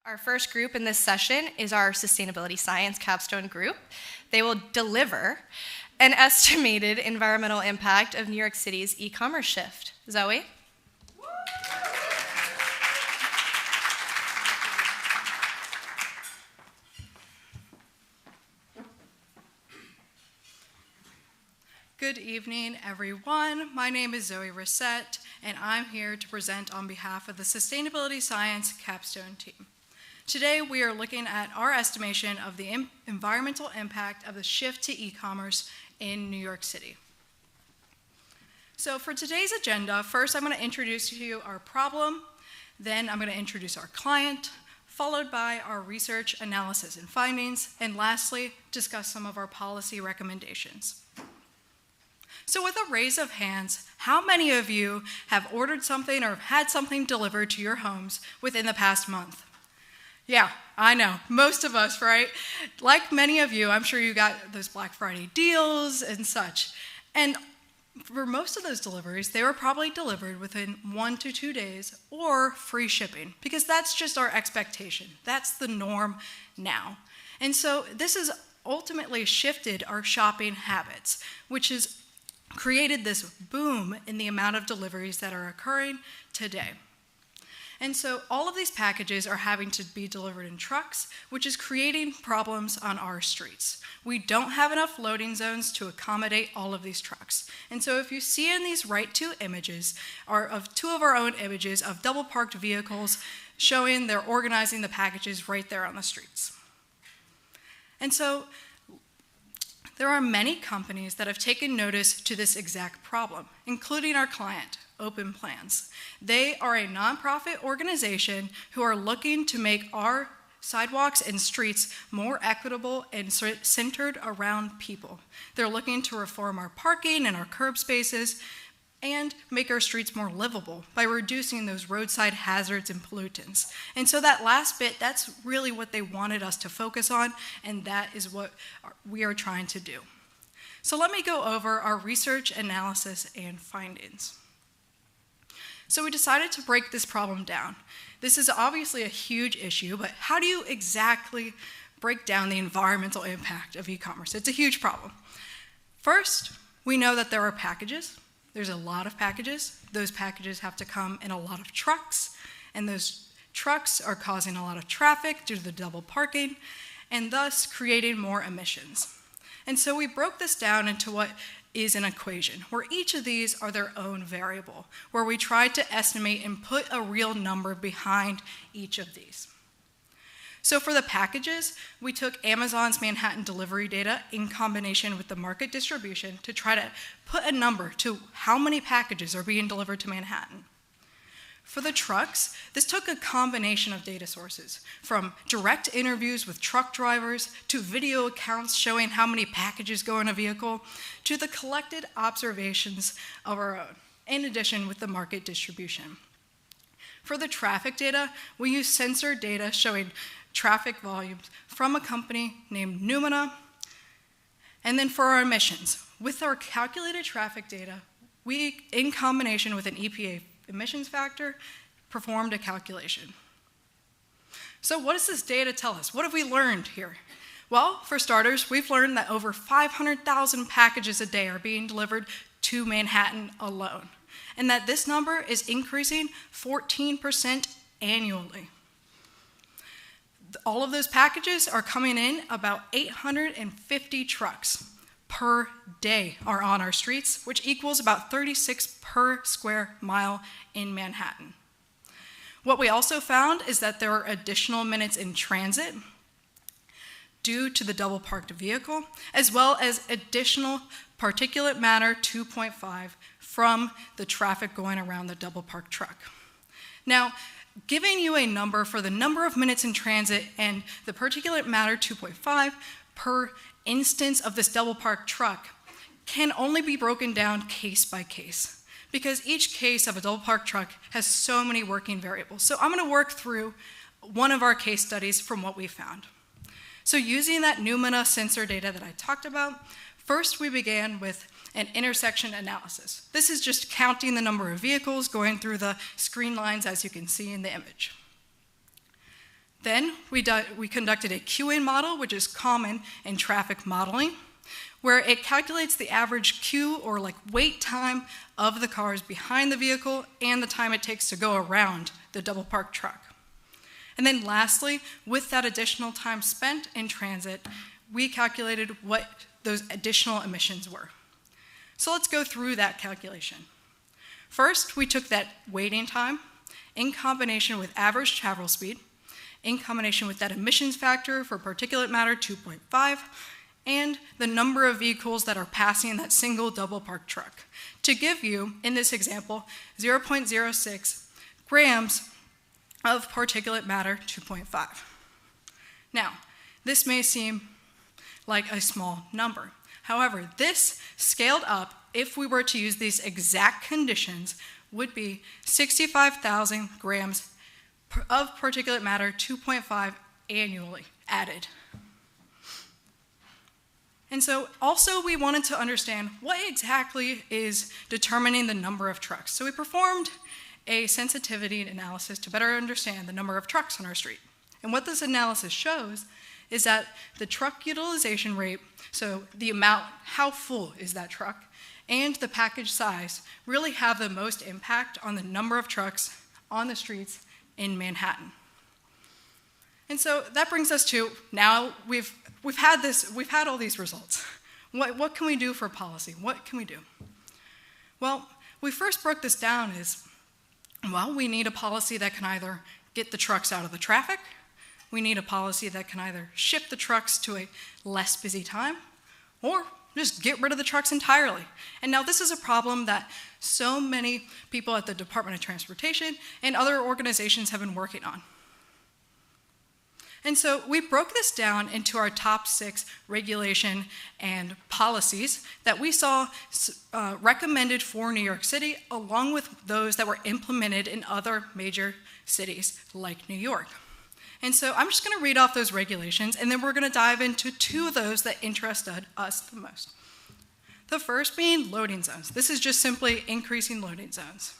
Our first group in this session is our Sustainability Science Capstone group. They will deliver an estimated environmental impact of New York City's e-commerce shift. Zoe? Good evening, everyone. My name is Zoe Reset, and I'm here to present on behalf of the Sustainability Science Capstone team. Today, we are looking at our estimation of the environmental impact of the shift to e-commerce in New York City. So for today's agenda, first I'm going to introduce to you our problem, then I'm going to introduce our client, followed by our research, analysis, and findings, and lastly, discuss some of our policy recommendations. So with a raise of hands, how many of you have ordered something or had something delivered to your homes within the past month? Yeah, I know, most of us, right? Like many of you, I'm sure you got those Black Friday deals and such. And for most of those deliveries, they were probably delivered within 1 to 2 days or free shipping, because that's just our expectation. That's the norm now. And so this has ultimately shifted our shopping habits, which has created this boom in the amount of deliveries that are occurring today. And so all of these packages are having to be delivered in trucks, which is creating problems on our streets. We don't have enough loading zones to accommodate all of these trucks. And so if you see in these right two images are of two of our own images of double parked vehicles showing they're organizing the packages right there on the streets. And so there are many companies that have taken notice to this exact problem, including our client, Open Plans. They are a nonprofit organization who are looking to make our sidewalks and streets more equitable and centered around people. They're looking to reform our parking and our curb spaces and make our streets more livable by reducing those roadside hazards and pollutants. And so that last bit, that's really what they wanted us to focus on, and that is what we are trying to do. So let me go over our research, analysis, and findings. So we decided to break this problem down. This is obviously a huge issue, but how do you exactly break down the environmental impact of e-commerce? It's a huge problem. First, we know that there are packages. There's a lot of packages. Those packages have to come in a lot of trucks, and those trucks are causing a lot of traffic due to the double parking, and thus creating more emissions. And so we broke this down into what is an equation, where each of these are their own variable, where we tried to estimate and put a real number behind each of these. So for the packages, we took Amazon's Manhattan delivery data in combination with the market distribution to try to put a number to how many packages are being delivered to Manhattan. For the trucks, this took a combination of data sources, from direct interviews with truck drivers, to video accounts showing how many packages go in a vehicle, to the collected observations of our own, in addition with the market distribution. For the traffic data, we used sensor data showing traffic volumes from a company named Numina. And then for our emissions, with our calculated traffic data, we, in combination with an EPA emissions factor, performed a calculation. So what does this data tell us? What have we learned here? Well, for starters, we've learned that over 500,000 packages a day are being delivered to Manhattan alone, and that this number is increasing 14% annually. All of those packages are coming in about 850 trucks per day are on our streets, which equals about 36 per square mile in Manhattan. What we also found is that there are additional minutes in transit due to the double parked vehicle, as well as additional particulate matter 2.5 from the traffic going around the double parked truck. Now, giving you a number for the number of minutes in transit and the particulate matter 2.5 per instance of this double parked truck can only be broken down case by case, because each case of a double parked truck has so many working variables. So I'm going to work through one of our case studies from what we found. So using that Numina sensor data that I talked about, first we began with an intersection analysis. This is just counting the number of vehicles going through the screen lines, as you can see in the image. Then we conducted a queuing model, which is common in traffic modeling, where it calculates the average queue or like wait time of the cars behind the vehicle and the time it takes to go around the double parked truck. And then lastly, with that additional time spent in transit, we calculated what those additional emissions were. So let's go through that calculation. First, we took that waiting time in combination with average travel speed, in combination with that emissions factor for particulate matter 2.5, and the number of vehicles that are passing that single double parked truck to give you, in this example, 0.06 grams of particulate matter 2.5. Now, this may seem like a small number. However, this scaled up, if we were to use these exact conditions, would be 65,000 grams of particulate matter 2.5 annually added. And so also we wanted to understand what exactly is determining the number of trucks. So we performed a sensitivity analysis to better understand the number of trucks on our street. And what this analysis shows is that the truck utilization rate, so the amount, how full is that truck, and the package size really have the most impact on the number of trucks on the streets in Manhattan. And so that brings us to now we've had all these results. What can we do for policy? What can we do? Well, we first broke this down as, well, we need a policy that can either get the trucks out of the traffic, we need a policy that can either shift the trucks to a less busy time, or just get rid of the trucks entirely. And now this is a problem that so many people at the Department of Transportation and other organizations have been working on. And so we broke this down into our top 6 regulation and policies that we saw recommended for New York City, along with those that were implemented in other major cities like New York. And so I'm just going to read off those regulations, and then we're going to dive into 2 of those that interested us the most. The first being loading zones. This is just simply increasing loading zones.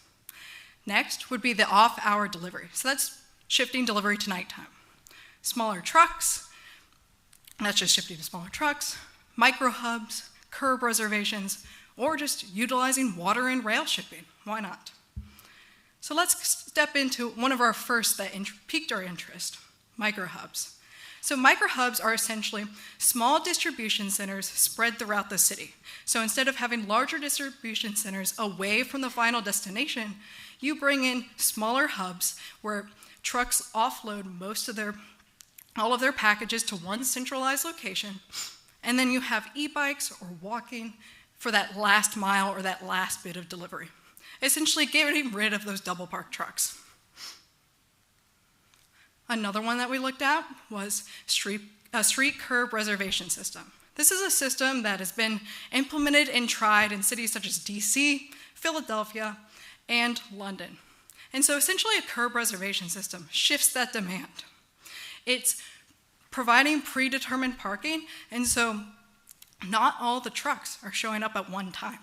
Next would be the off-hour delivery. So that's shifting delivery to nighttime. Smaller trucks, that's just shifting to smaller trucks, micro hubs, curb reservations, or just utilizing water and rail shipping. Why not? So let's step into one of our first that piqued our interest, micro hubs. So micro hubs are essentially small distribution centers spread throughout the city. So instead of having larger distribution centers away from the final destination, you bring in smaller hubs where trucks offload all of their packages to one centralized location, and then you have e-bikes or walking for that last mile or that last bit of delivery, essentially getting rid of those double parked trucks. Another one that we looked at was a street curb reservation system. This is a system that has been implemented and tried in cities such as DC, Philadelphia, and London. And so essentially a curb reservation system shifts that demand. It's providing predetermined parking, and so not all the trucks are showing up at one time.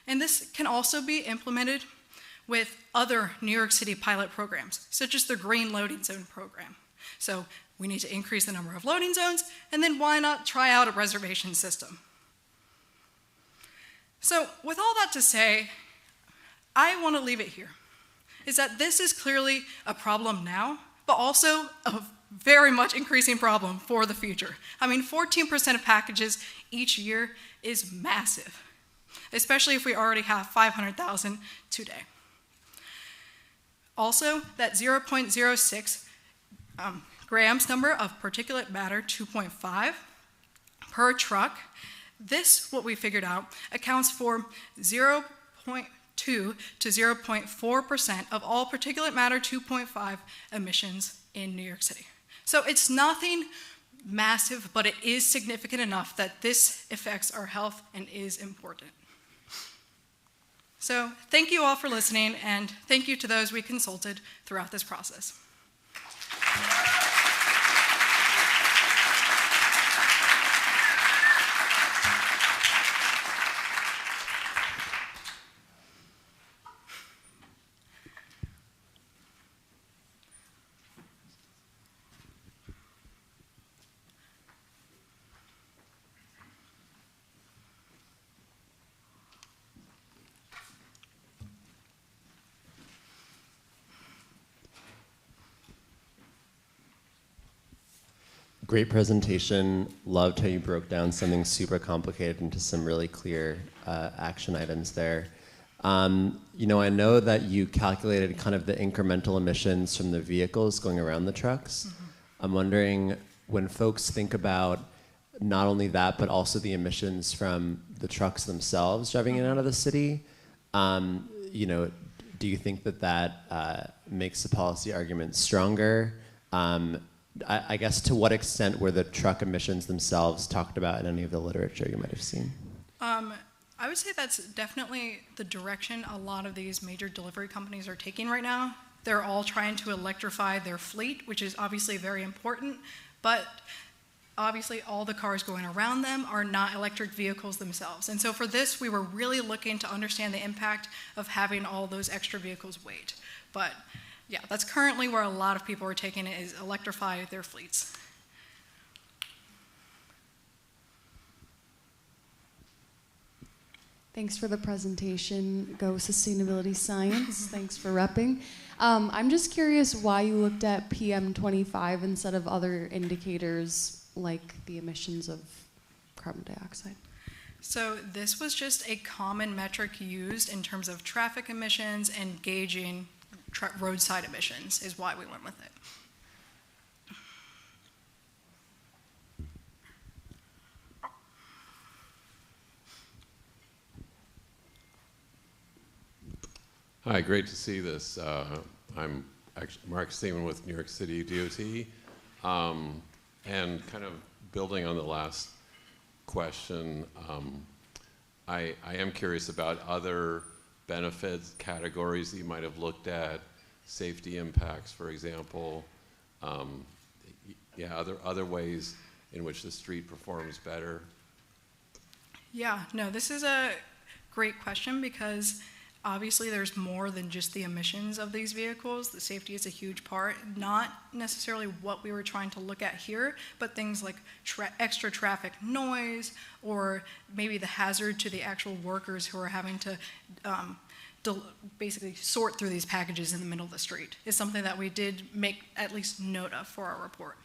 And this can also be implemented with other New York City pilot programs, such as the Green Loading Zone program. So we need to increase the number of loading zones, and then why not try out a reservation system? So with all that to say, I want to leave it here, is that this is clearly a problem now, but also a very much increasing problem for the future. I mean, 14% of packages each year is massive, especially if we already have 500,000 today. Also, that 0.06 grams number of particulate matter 2.5 per truck, this, what we figured out, accounts for 0.2 to 0.4% of all particulate matter 2.5 emissions in New York City. So it's nothing massive, but it is significant enough that this affects our health and is important. So thank you all for listening, and thank you to those we consulted throughout this process. Great presentation. Loved how you broke down something super complicated into some really clear action items there. You know, I know that you calculated kind of the incremental emissions from the vehicles going around the trucks. Mm-hmm. I'm wondering, when folks think about not only that, but also the emissions from the trucks themselves driving in and out of the city, you know, do you think that that makes the policy argument stronger? I guess, to what extent were the truck emissions themselves talked about in any of the literature you might have seen? I would say that's definitely the direction a lot of these major delivery companies are taking right now. They're all trying to electrify their fleet, which is obviously very important, but obviously all the cars going around them are not electric vehicles themselves. And so for this, we were really looking to understand the impact of having all those extra vehicles wait. But yeah, that's currently where a lot of people are taking it, is electrify their fleets. Thanks for the presentation. Go Sustainability Science. Thanks for repping. I'm just curious why you looked at PM25 instead of other indicators like the emissions of carbon dioxide. So this was just a common metric used in terms of traffic emissions and gauging roadside emissions is why we went with it. Hi, great to see this. I'm actually Mark Seaman with New York City DOT. And kind of building on the last question, I am curious about other benefits, categories that you might have looked at, safety impacts, for example. Yeah, other ways in which the street performs better. Yeah, no, this is a great question because obviously there's more than just the emissions of these vehicles. The safety is a huge part, not necessarily what we were trying to look at here, but things like extra traffic noise, or maybe the hazard to the actual workers who are having to basically sort through these packages in the middle of the street is something that we did make at least note of for our report.